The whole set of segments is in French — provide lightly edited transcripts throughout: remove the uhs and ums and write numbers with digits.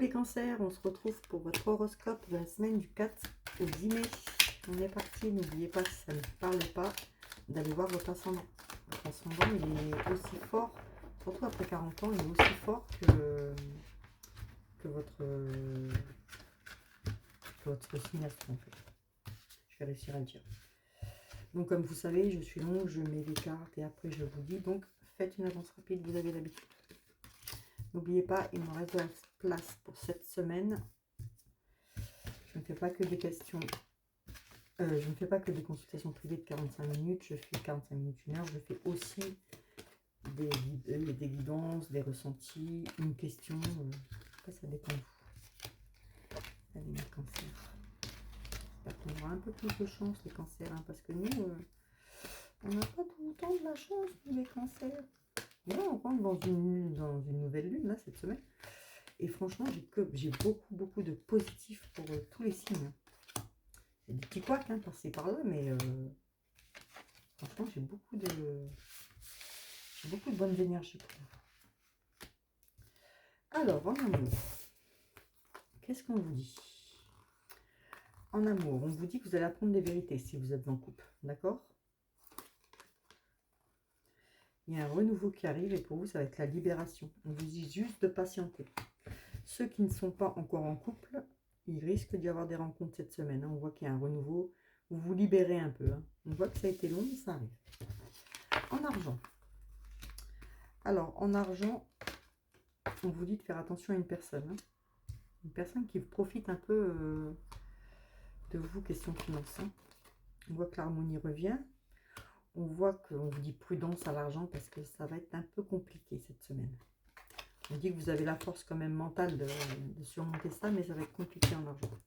les cancers, on se retrouve pour votre horoscope de la semaine du 4 au 10 mai. On est parti, n'oubliez pas, si ça ne vous parle pas, d'aller voir votre ascendant. Votre ascendant, il est aussi fort, surtout après 40 ans, il est aussi fort que votre signe astro, en fait. Je vais réussir à le dire. Donc comme vous savez, je suis longue, je mets les cartes et après je vous dis. Donc faites une avance rapide, vous avez l'habitude. N'oubliez pas, il me reste de la place pour cette semaine. Je ne fais pas que des questions. Je ne fais pas que des consultations privées de 45 minutes. Je fais 45 minutes, 1 heure. Je fais aussi des guidances, des ressentis, une question. Après, ça dépend de vous. Allez, les cancers. J'espère qu'on aura un peu plus de chance, les cancers. Hein, parce que nous, on n'a pas tout le temps de la chance, nous, les cancers. Là, on rentre dans une nouvelle lune, là, cette semaine. Et franchement, j'ai beaucoup de positifs pour tous les signes. Il y a des petits couacs, hein, par-ci par-là, mais franchement, j'ai beaucoup de bonnes énergies pour vous. Alors, en amour, qu'est-ce qu'on vous dit? En amour, on vous dit que vous allez apprendre des vérités si vous êtes en couple, d'accord? Il y a un renouveau qui arrive et pour vous, ça va être la libération. On vous dit juste de patienter. Ceux qui ne sont pas encore en couple, il risque d'y avoir des rencontres cette semaine. Hein. On voit qu'il y a un renouveau. Vous vous libérez un peu. Hein. On voit que ça a été long, mais ça arrive. En argent. Alors, en argent, on vous dit de faire attention à une personne. Hein. Une personne qui profite un peu de vous, question finance. Hein. On voit que l'harmonie revient. On voit qu'on vous dit prudence à l'argent parce que ça va être un peu compliqué cette semaine. On dit que vous avez la force quand même mentale de surmonter ça, mais ça va être compliqué en argent.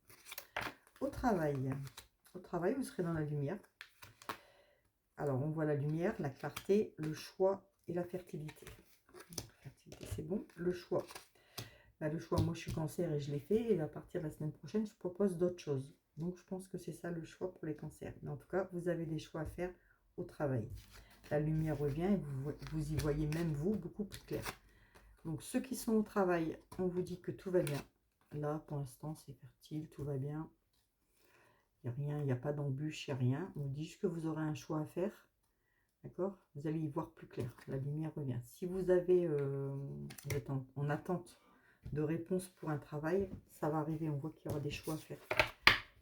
Au travail, vous serez dans la lumière. Alors, on voit la lumière, la clarté, le choix et la fertilité. La fertilité, c'est bon. Le choix. Bah, le choix, moi, je suis cancer et je l'ai fait. Et à partir de la semaine prochaine, je propose d'autres choses. Donc, je pense que c'est ça le choix pour les cancers. Mais en tout cas, vous avez des choix à faire au travail. La lumière revient et vous y voyez même, vous, beaucoup plus clair. Donc, ceux qui sont au travail, on vous dit que tout va bien. Là, pour l'instant, c'est fertile, tout va bien. Il n'y a rien, il n'y a pas d'embûche, il n'y a rien. On vous dit juste que vous aurez un choix à faire. D'accord? Vous allez y voir plus clair. La lumière revient. Si vous avez, vous êtes en attente de réponse pour un travail, ça va arriver. On voit qu'il y aura des choix à faire.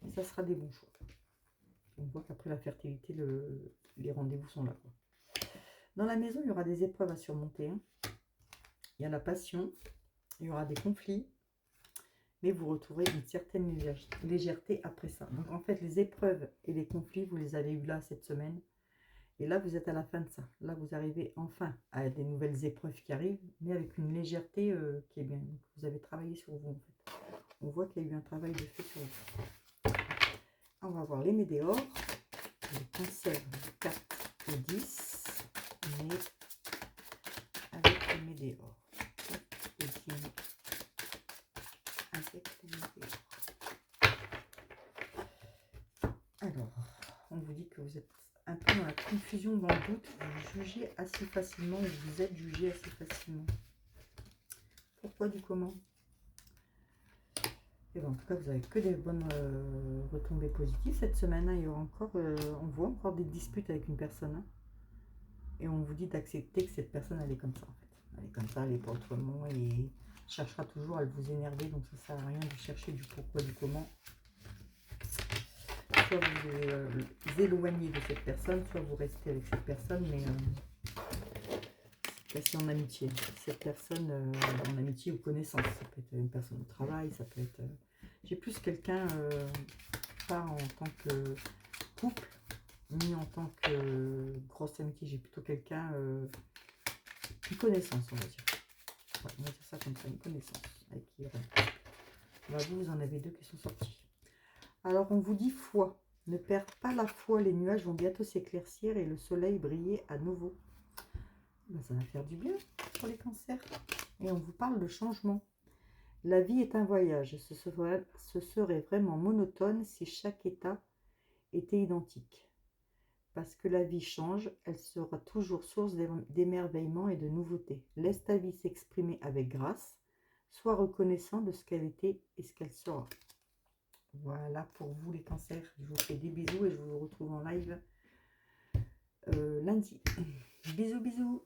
Et ça sera des bons choix. On voit qu'après la fertilité, les rendez-vous sont là. Quoi. Dans la maison, il y aura des épreuves à surmonter. Hein. Il y a la passion. Il y aura des conflits. Mais vous retrouverez une certaine légèreté après ça. Donc en fait, les épreuves et les conflits, vous les avez eus là cette semaine. Et là, vous êtes à la fin de ça. Là, vous arrivez enfin à des nouvelles épreuves qui arrivent, mais avec une légèreté qui est bien. Donc, vous avez travaillé sur vous, en fait. On voit qu'il y a eu un travail de fait sur vous. On va voir les météores. Les cancers du 4 au 10. Mais avec les météores. Avec les météores. Alors, on vous dit que vous êtes un peu dans la confusion, dans le doute, vous jugez assez facilement, ou vous êtes jugé assez facilement. Pourquoi, du comment? Et bien, en tout cas, vous n'avez que des bonnes retombées positives cette semaine. Hein. Il y aura encore, on voit encore des disputes avec une personne. Hein. Et on vous dit d'accepter que cette personne, elle est comme ça, en fait. Elle est comme ça, elle n'est pas autrement, et cherchera toujours à vous énerver. Donc, ça ne sert à rien de chercher du pourquoi, du comment. Soit vous éloignez de cette personne, soit vous restez avec cette personne, mais c'est en amitié. Cette personne en amitié ou connaissance. Ça peut être une personne au travail, ça peut être... J'ai plus quelqu'un, pas en tant que couple, ni en tant que grosse amitié. J'ai plutôt quelqu'un, une connaissance, on va dire. Ouais, on va dire ça comme ça, une connaissance. Avec qui vous en avez 2 qui sont sortis. Alors, on vous dit foi. Ne perdez pas la foi, les nuages vont bientôt s'éclaircir et le soleil briller à nouveau. Ben, ça va faire du bien pour les cancers. Et on vous parle de changement. La vie est un voyage. Ce serait vraiment monotone si chaque état était identique. Parce que la vie change, elle sera toujours source d'émerveillement et de nouveautés. Laisse ta vie s'exprimer avec grâce. Sois reconnaissant de ce qu'elle était et ce qu'elle sera. Voilà pour vous les cancers. Je vous fais des bisous et je vous retrouve en live lundi. Bisous, bisous.